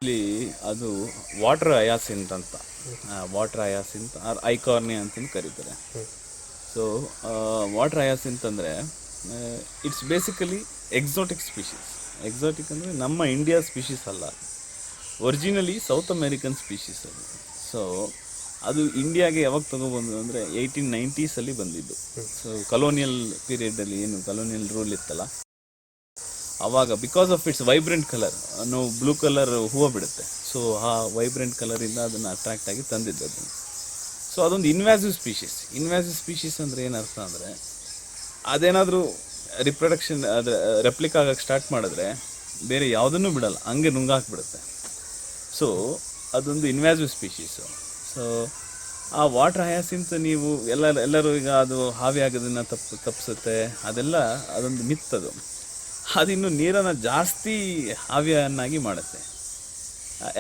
ಇಲ್ಲಿ ಅದು ವಾಟರ್ ಹಯಾಸಿಂತ್ ಅಂತ, ವಾಟರ್ ಹಯಾಸಿಂತ್ ಆರ್ ಐಕಾರ್ನಿ ಅಂತಲೂ ಕರೀತಾರೆ. ಸೊ ವಾಟರ್ ಹಯಾಸಿಂತ್ ಅಂದರೆ it's basically exotic species. Exotic ಅಂದರೆ ನಮ್ಮ ಇಂಡಿಯಾ ಸ್ಪೀಷೀಸ್ ಅಲ್ಲ, ಒರಿಜಿನಲಿ ಸೌತ್ ಅಮೇರಿಕನ್ ಸ್ಪೀಷೀಸ್ ಅದು. ಸೊ ಅದು ಇಂಡಿಯಾಗೆ ಯಾವಾಗ ತೊಗೊಬಂದು ಅಂದರೆ 1890s ಬಂದಿದ್ದು. ಸೊ ಕಲೋನಿಯಲ್ ಪೀರಿಯಡಲ್ಲಿ ಏನು ಕಲೋನಿಯಲ್ ರೂಲ್ ಇತ್ತಲ್ಲ, ಆವಾಗ because of it's vibrant colour, blue colour ಹೂವು ಬಿಡುತ್ತೆ. ಸೊ ಆ ವೈಬ್ರೆಂಟ್ ಕಲರಿಂದ ಅದನ್ನು ಅಟ್ರಾಕ್ಟ್ ಆಗಿ ತಂದಿದ್ದು ಅದನ್ನು. ಸೊ ಅದೊಂದು ಇನ್ವ್ಯಾಸಿವ್ ಸ್ಪೀಷೀಸ್. ಇನ್ವ್ಯಾಸಿವ್ ಸ್ಪೀಷೀಸ್ ಅಂದರೆ ಏನರ್ಥ ಅಂದರೆ, ಅದೇನಾದರೂ ರಿಪ್ರೊಡಕ್ಷನ್ ಅದು ರೆಪ್ಲಿಕ್ ಆಗಕ್ಕೆ ಸ್ಟಾರ್ಟ್ ಮಾಡಿದ್ರೆ ಬೇರೆ ಯಾವುದನ್ನು ಬಿಡಲ್ಲ, ಹಂಗೆ ನುಂಗಾಕ್ಬಿಡುತ್ತೆ. ಸೊ ಅದೊಂದು ಇನ್ವ್ಯಾಸಿವ್ ಸ್ಪೀಷೀಸು. ಸೊ ಆ ವಾಟರ್ ಹಯಾಸಿಂತ್ ನೀವು ಎಲ್ಲರೂ ಈಗ ಅದು ಹಾವಿ ಆಗೋದನ್ನು ತಪ್ಪಿಸುತ್ತೆ, ಅದೆಲ್ಲ ಅದೊಂದು ಮಿತ್. ಅದಿನ್ನು ನೀರನ್ನು ಜಾಸ್ತಿ ಹಾವಿಯನ್ನಾಗಿ ಮಾಡುತ್ತೆ.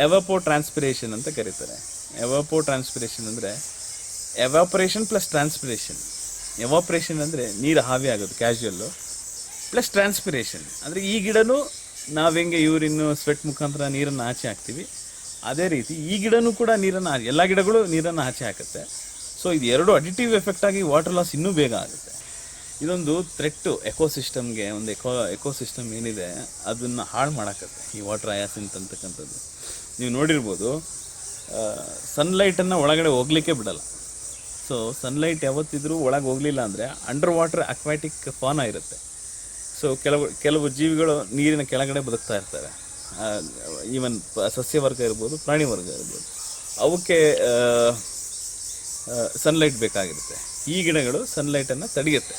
ಎವಾಪೋ ಟ್ರಾನ್ಸ್ಪಿರೇಷನ್ ಅಂತ ಕರೀತಾರೆ. ಎವಾಪೋ ಟ್ರಾನ್ಸ್ಪಿರೇಷನ್ ಅಂದರೆ ಎವಾಪರೇಷನ್ ಪ್ಲಸ್ ಟ್ರಾನ್ಸ್ಪಿರೇಷನ್. ಎವಾಪರೇಷನ್ ಅಂದರೆ ನೀರು ಹಾವಿ ಆಗೋದು ಕ್ಯಾಶುಯಲ್ಲು, ಪ್ಲಸ್ ಟ್ರಾನ್ಸ್ಪಿರೇಷನ್ ಅಂದರೆ ಈ ಗಿಡನೂ ನಾವು ಹೆಂಗೆ ಯೂರಿನ್ನು ಸ್ವೆಟ್ ಮುಖಾಂತರ ನೀರನ್ನು ಆಚೆ ಹಾಕ್ತೀವಿ, ಅದೇ ರೀತಿ ಈ ಗಿಡನೂ ಕೂಡ ನೀರನ್ನು, ಎಲ್ಲ ಗಿಡಗಳು ನೀರನ್ನು ಆಚೆ ಹಾಕುತ್ತೆ. ಸೊ ಇದು ಎರಡು ಅಡಿಟಿವ್ ಎಫೆಕ್ಟ್ ಆಗಿ ವಾಟರ್ ಲಾಸ್ ಇನ್ನೂ ಬೇಗ ಆಗುತ್ತೆ. ಇದೊಂದು ಥ್ರೆಟ್ಟು ಎಕೋಸಿಸ್ಟಮ್ಗೆ. ಒಂದು ಎಕೋಸಿಸ್ಟಮ್ ಏನಿದೆ ಅದನ್ನು ಹಾಳು ಮಾಡೋಕ್ಕತ್ತೆ ಈ ವಾಟರ್ ಹಯಾಸಿಂತ್ ಅಂತಕ್ಕಂಥದ್ದು. ನೀವು ನೋಡಿರ್ಬೋದು, ಸನ್ಲೈಟನ್ನು ಒಳಗಡೆ ಹೋಗಲಿಕ್ಕೆ ಬಿಡಲ್ಲ. ಸೊ ಸನ್ಲೈಟ್ ಯಾವತ್ತಿದ್ರೂ ಒಳಗೆ ಹೋಗಲಿಲ್ಲ ಅಂದರೆ ಅಂಡರ್ ವಾಟರ್ ಅಕ್ವಾಟಿಕ್ ಫಾನ ಇರುತ್ತೆ. ಸೊ ಕೆಲವು ಜೀವಿಗಳು ನೀರಿನ ಕೆಳಗಡೆ ಬದುಕ್ತಾ ಇರ್ತವೆ. ಈವನ್ ಸಸ್ಯವರ್ಗ ಇರ್ಬೋದು, ಪ್ರಾಣಿ ವರ್ಗ ಇರ್ಬೋದು, ಅವಕ್ಕೆ ಸನ್ಲೈಟ್ ಬೇಕಾಗಿರುತ್ತೆ. ಈ ಗಿಡಗಳು ಸನ್ಲೈಟನ್ನು ತಡೆಯುತ್ತೆ,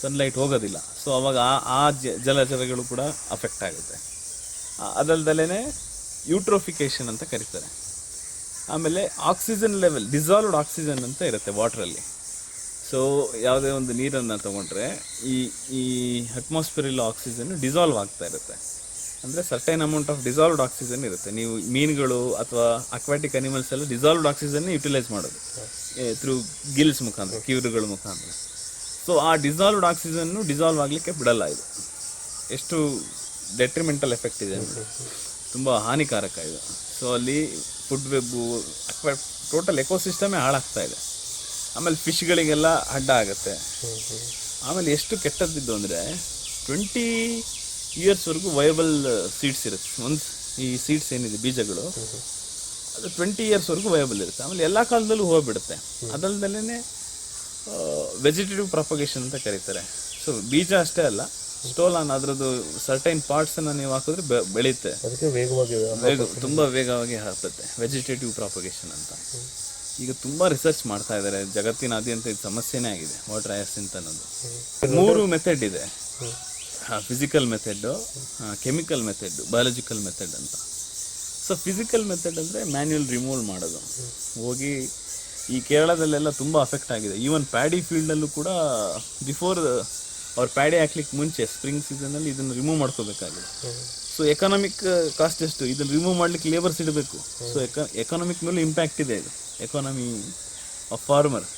ಸನ್ಲೈಟ್ ಹೋಗೋದಿಲ್ಲ. ಸೊ ಅವಾಗ ಆ ಜಲಚರಗಳು ಕೂಡ ಅಫೆಕ್ಟ್ ಆಗುತ್ತೆ. ಅದಲ್ದಲೇ ಯೂಟ್ರೋಫಿಕೇಷನ್ ಅಂತ ಕರೀತಾರೆ. ಆಮೇಲೆ ಆಕ್ಸಿಜನ್ ಲೆವೆಲ್, ಡಿಸಾಲ್ವ್ಡ್ ಆಕ್ಸಿಜನ್ ಅಂತ ಇರುತ್ತೆ ವಾಟ್ರಲ್ಲಿ. ಸೊ ಯಾವುದೇ ಒಂದು ನೀರನ್ನು ತೊಗೊಂಡ್ರೆ ಈ ಅಟ್ಮಾಸ್ಫಿಯರಲ್ಲಿ ಆಕ್ಸಿಜನ್ ಡಿಸಾಲ್ವ್ ಆಗ್ತಾ ಇರುತ್ತೆ. ಅಂದರೆ certain amount of dissolved oxygen ಇರುತ್ತೆ. ನೀವು ಮೀನುಗಳು ಅಥವಾ ಅಕ್ವಾಟಿಕ್ ಅನಿಮಲ್ಸ್ ಎಲ್ಲ ಡಿಸಾಲ್ವ್ಡ್ ಆಕ್ಸಿಜನ್ನೇ ಯುಟಿಲೈಸ್ ಮಾಡೋದು ಥ್ರೂ ಗಿಲ್ಸ್ ಮುಖಾಂತರ, ಕಿವಿರುಗಳ ಮುಖಾಂತರ. ಸೊ ಆ ಡಿಸಾಲ್ವ್ಡ್ ಆಕ್ಸಿಜನ್ನು ಡಿಸಾಲ್ವ್ ಆಗಲಿಕ್ಕೆ ಬಿಡಲ್ಲ. ಇದು ಎಷ್ಟು ಡೆಟ್ರಿಮೆಂಟಲ್ ಎಫೆಕ್ಟ್ ಇದೆ ಅಂದರೆ ತುಂಬ ಹಾನಿಕಾರಕ ಇದು. ಸೊ ಅಲ್ಲಿ ಫುಡ್ ವೆಬ್ಬು, ಟೋಟಲ್ ಎಕೋಸಿಸ್ಟಮೇ ಹಾಳಾಗ್ತಾ ಇದೆ. ಆಮೇಲೆ ಫಿಶ್ಗಳಿಗೆಲ್ಲ ಅಡ್ಡ ಆಗುತ್ತೆ. ಆಮೇಲೆ ಎಷ್ಟು ಕೆಟ್ಟದ್ದಿದ್ದು ಅಂದರೆ 20 ಇಯರ್ಸ್ವರೆಗೂ ವಯಬಲ್ ಸೀಡ್ಸ್ ಇರುತ್ತೆ. ಒಂದು ಈ ಸೀಡ್ಸ್ ಏನಿದೆ ಬೀಜಗಳು, ಅದು 20 ಇಯರ್ಸ್ವರೆಗೂ ವಯಬಲ್ ಇರುತ್ತೆ. ಆಮೇಲೆ ಎಲ್ಲ ಕಾಲದಲ್ಲೂ ಹೋಗ್ಬಿಡುತ್ತೆ. ಅದಲ್ದಲೇ ವೆಜಿಟೇಟಿವ್ ಪ್ರಾಪಗೇಷನ್ ಅಂತ ಕರೀತಾರೆ. ಸೊ ಬೀಜ ಅಷ್ಟೇ ಅಲ್ಲ, ಸ್ಟೋಲಾನ್ ಅದರದ್ದು ಸರ್ಟೈನ್ ಪಾರ್ಟ್ಸನ್ನು ನೀವು ಹಾಕಿದ್ರೆ ಬೆಳೆಯುತ್ತೆ, ತುಂಬ ವೇಗವಾಗಿ ಹರಡುತ್ತೆ. ವೆಜಿಟೇಟಿವ್ ಪ್ರಾಪಗೇಷನ್ ಅಂತ ಈಗ ತುಂಬ ರಿಸರ್ಚ್ ಮಾಡ್ತಾ ಇದ್ದಾರೆ ಜಗತ್ತಿನಾದ್ಯಂತ. ಇದು ಸಮಸ್ಯೆನೇ ಆಗಿದೆ ವಾಟರ್ ಹಯಾಸಿಂತ್ ಅನ್ನೋದು. 3 ಮೆಥಡ್ ಇದೆ: physical method, chemical method, biological method ಅಂತ. ಸೊ ಫಿಸಿಕಲ್ ಮೆಥಡ್ ಅಂದರೆ ಮ್ಯಾನ್ಯುಯಲ್ ರಿಮೂವಲ್ ಮಾಡೋದು. ಹೋಗಿ ಈ ಕೇರಳದಲ್ಲೆಲ್ಲ ತುಂಬ ಅಫೆಕ್ಟ್ ಆಗಿದೆ. ಈವನ್ ಪ್ಯಾಡಿ ಫೀಲ್ಡಲ್ಲೂ ಕೂಡ ಬಿಫೋರ್ ಅವ್ರ ಪ್ಯಾಡಿ ಹಾಕ್ಲಿಕ್ಕೆ ಮುಂಚೆ ಸ್ಪ್ರಿಂಗ್ ಸೀಸನಲ್ಲಿ ಇದನ್ನು ರಿಮೂವ್ ಮಾಡ್ಕೋಬೇಕಾಗಿದೆ. ಸೊ ಎಕನಾಮಿಕ್ ಕಾಸ್ಟ್ ಎಷ್ಟು, ಇದನ್ನು ರಿಮೂವ್ ಮಾಡಲಿಕ್ಕೆ ಲೇಬರ್ಸ್ ಇಡಬೇಕು. ಸೊ ಎಕನಾಮಿಕ್ ಮೇಲೆ ಇಂಪ್ಯಾಕ್ಟ್ ಇದೆ ಇದು, ಎಕಾನಮಿ ಆಫ್ ಫಾರ್ಮರ್.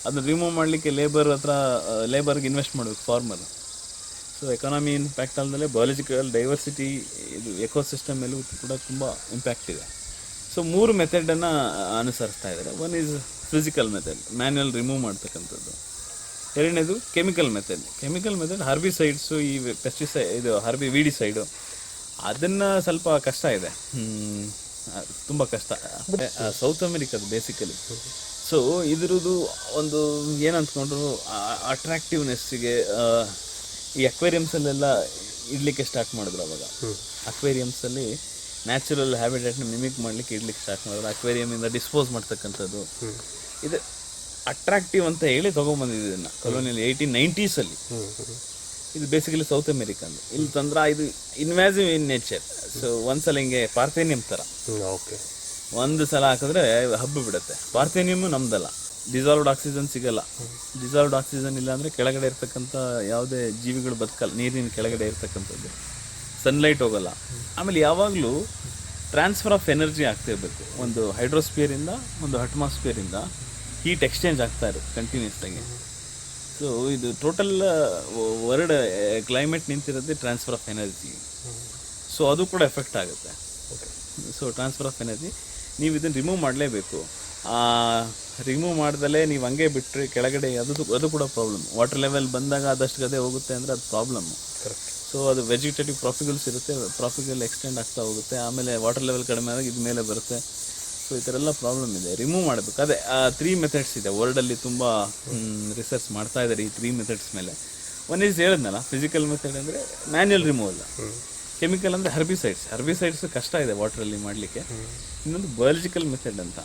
ಅದನ್ನು ರಿಮೂವ್ ಮಾಡಲಿಕ್ಕೆ ಲೇಬರ್ಗೆ ಇನ್ವೆಸ್ಟ್ ಮಾಡಬೇಕು ಫಾರ್ಮರ್. ಸೊ ಎಕಾನಮಿ ಇಂಪ್ಯಾಕ್ಟ್ ಆದಮೇಲೆ ಬಯಾಲಜಿಕಲ್ ಡೈವರ್ಸಿಟಿ, ಇದು ಎಕೋಸಿಸ್ಟಮ್ ಮೇಲೂ ಕೂಡ ತುಂಬ ಇಂಪ್ಯಾಕ್ಟ್ ಇದೆ. ಸೊ 3 ಮೆಥಡನ್ನು ಅನುಸರಿಸ್ತಾ ಇದ್ದಾರೆ. One is physical method, manual remove ಮಾಡ್ತಕ್ಕಂಥದ್ದು. ಎರಡನೇದು ಕೆಮಿಕಲ್ ಮೆಥಡ್. ಕೆಮಿಕಲ್ ಮೆಥಡ್ ಹರ್ಬಿಸೈಡ್ಸು, ಈ ಪೆಸ್ಟಿಸೈಡ್, ಇದು ವಿಡಿಸೈಡು, ಅದನ್ನು ಸ್ವಲ್ಪ ಕಷ್ಟ ಇದೆ, ತುಂಬ ಕಷ್ಟ. South ಅಮೆರಿಕದು basically. ಸೊ ಇದ್ರದ್ದು ಒಂದು ಏನಂತ್ಕೊಂಡ್ರು ಅಟ್ರಾಕ್ಟಿವ್ನೆಸ್ಸಿಗೆ ಈ ಅಕ್ವೇರಿಯಮ್ಸಲ್ಲೆಲ್ಲ ಇಡಲಿಕ್ಕೆ ಸ್ಟಾರ್ಟ್ ಮಾಡಿದ್ರು. ಅವಾಗ ಅಕ್ವೇರಿಯಮ್ಸಲ್ಲಿ ನ್ಯಾಚುರಲ್ ಹ್ಯಾಬಿಟೇಟ್ನ ಮಿಮಿಕ್ ಮಾಡಲಿಕ್ಕೆ ಇಡ್ಲಿಕ್ಕೆ ಸ್ಟಾರ್ಟ್ ಮಾಡಿದ್ರು. ಅಕ್ವೇರಿಯಮಿಂದ ಡಿಸ್ಪೋಸ್ ಮಾಡ್ತಕ್ಕಂಥದ್ದು, ಇದು ಅಟ್ರಾಕ್ಟಿವ್ ಅಂತ ಹೇಳಿ ತೊಗೊಂಬಂದಿದ್ದು ಇದನ್ನು ಕಲೋನಿಯಲ್ 1890s. ಇದು ಬೇಸಿಕಲಿ ಸೌತ್ ಅಮೆರಿಕನ್. ಇಲ್ಲಿ ತಂದ್ರೆ ಇದು ಇನ್ವ್ಯಾಸಿವ್ ಇನ್ ನೇಚರ್. ಸೊ ಒಂದ್ಸಲ ಹಿಂಗೆ ಪಾರ್ಥೇನಿಯಂ ಥರ ಒಂದು ಸಲ ಹಾಕಿದ್ರೆ ಹಬ್ಬ ಬಿಡುತ್ತೆ. ಪಾರ್ಥೇನಿಯಮ್ ನಮ್ದಲ್ಲ, ಡಿಸಾಲ್ವ್ಡ್ ಆಕ್ಸಿಜನ್ ಸಿಗಲ್ಲ. ಡಿಸಾಲ್ವ್ಡ್ ಆಕ್ಸಿಜನ್ ಇಲ್ಲ ಅಂದರೆ ಕೆಳಗಡೆ ಇರ್ತಕ್ಕಂಥ ಯಾವುದೇ ಜೀವಿಗಳು ಬದುಕಲ್ಲ, ನೀರಿನ ಕೆಳಗಡೆ ಇರ್ತಕ್ಕಂಥದ್ದು. ಸನ್ಲೈಟ್ ಹೋಗಲ್ಲ. ಆಮೇಲೆ ಯಾವಾಗಲೂ ಟ್ರಾನ್ಸ್ಫರ್ ಆಫ್ ಎನರ್ಜಿ ಆಗ್ತಿರ್ಬೇಕು. ಒಂದು ಹೈಡ್ರೋಸ್ಫಿಯರಿಂದ ಒಂದು ಅಟ್ಮಾಸ್ಫಿಯರಿಂದ ಹೀಟ್ ಎಕ್ಸ್ಚೇಂಜ್ ಆಗ್ತಾ ಇರುತ್ತೆ ಕಂಟಿನ್ಯೂಸ್ ಆಗಿ. ಸೊ ಇದು ಟೋಟಲ್ ವರ್ಲ್ಡ್ ಕ್ಲೈಮೇಟ್ ನಿಂತಿರೋದೇ ಟ್ರಾನ್ಸ್ಫರ್ ಆಫ್ ಎನರ್ಜಿ. ಸೊ ಅದು ಕೂಡ ಎಫೆಕ್ಟ್ ಆಗುತ್ತೆ. So transfer of energy. ನೀವು ಇದನ್ನು ರಿಮೂವ್ ಮಾಡಲೇಬೇಕು. ರಿಮೂವ್ ಮಾಡ್ದಲೇ ನೀವು ಹಂಗೆ ಬಿಟ್ಟರೆ ಕೆಳಗಡೆ ಅದು ಕೂಡ ಪ್ರಾಬ್ಲಮ್. ವಾಟರ್ ಲೆವೆಲ್ ಬಂದಾಗ ಅದಷ್ಟು ಗದೆ ಹೋಗುತ್ತೆ ಅಂದರೆ ಅದು ಪ್ರಾಬ್ಲಮ್ಮು. ಸೊ ಅದು ವೆಜಿಟೇಟಿವ್ ಪ್ರಾಫಿಗಲ್ಸ್ ಇರುತ್ತೆ, ಪ್ರಾಫಿಗಲ್ ಎಕ್ಸ್ಟೆಂಡ್ ಆಗ್ತಾ ಹೋಗುತ್ತೆ, ಆಮೇಲೆ ವಾಟರ್ ಲೆವೆಲ್ ಕಡಿಮೆ ಆದಾಗ ಇದು ಮೇಲೆ ಬರುತ್ತೆ. ಸೊ ಈ ಥರ ಎಲ್ಲ ಪ್ರಾಬ್ಲಮ್ ಇದೆ, ರಿಮೂವ್ ಮಾಡಬೇಕು. ಅದೇ 3 ಮೆಥಡ್ಸ್ ಇದೆ ವರ್ಲ್ಡಲ್ಲಿ, ತುಂಬ ರಿಸರ್ಚ್ ಮಾಡ್ತಾ ಇದ್ದಾರೆ ಈ 3 ಮೆಥಡ್ಸ್ ಮೇಲೆ. ಒನ್ ಈಸ್ ಹೇಳಿದ್ನಲ್ಲ, ಫಿಸಿಕಲ್ ಮೆಥಡ್ ಅಂದರೆ ಮ್ಯಾನ್ಯಲ್ ರಿಮೂವಲ್, ಕೆಮಿಕಲ್ ಅಂದರೆ ಹರ್ಬಿಸೈಡ್ಸ್ ಕಷ್ಟ ಇದೆ ವಾಟ್ರಲ್ಲಿ ಮಾಡಲಿಕ್ಕೆ. ಇನ್ನೊಂದು ಬಯಾಲಜಿಕಲ್ ಮೆಥಡ್ ಅಂತ.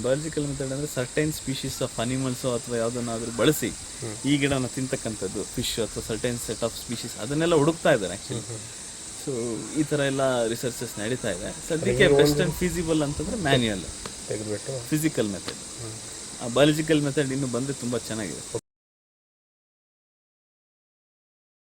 ಬಯಾಲಜಿಕಲ್ ಮೆಥಡ್ ಅಂದರೆ ಸರ್ಟೈನ್ ಸ್ಪೀಷೀಸ್ ಆಫ್ ಅನಿಮಲ್ಸು ಅಥವಾ ಯಾವುದನ್ನಾದರೂ ಬಳಸಿ ಈ ಗಿಡನ ತಿಂತಕ್ಕಂಥದ್ದು, ಫಿಶ್ ಅಥವಾ ಸರ್ಟೈನ್ ಸೆಟ್ ಆಫ್ ಸ್ಪೀಷೀಸ್, ಅದನ್ನೆಲ್ಲ ಹುಡುಕ್ತಾ ಇದ್ದಾರೆ ಆ್ಯಕ್ಚುಲಿ. ಸೊ ಈ ಥರ ಎಲ್ಲ ರಿಸರ್ಚಸ್ ನಡೀತಾ ಇದೆ. ಸದ್ಯಕ್ಕೆ ಬೆಸ್ಟ್ ಆ್ಯಂಡ್ ಫೀಸಿಬಲ್ ಅಂತಂದರೆ ಮ್ಯಾನ್ಯಲ್, ತೆಗೆದುಬಿಟ್ಟು ಫಿಸಿಕಲ್ ಮೆಥಡ್. ಬಯಾಲಜಿಕಲ್ ಮೆಥಡ್ ಇನ್ನು ಬಂದರೆ ತುಂಬ ಚೆನ್ನಾಗಿದೆ.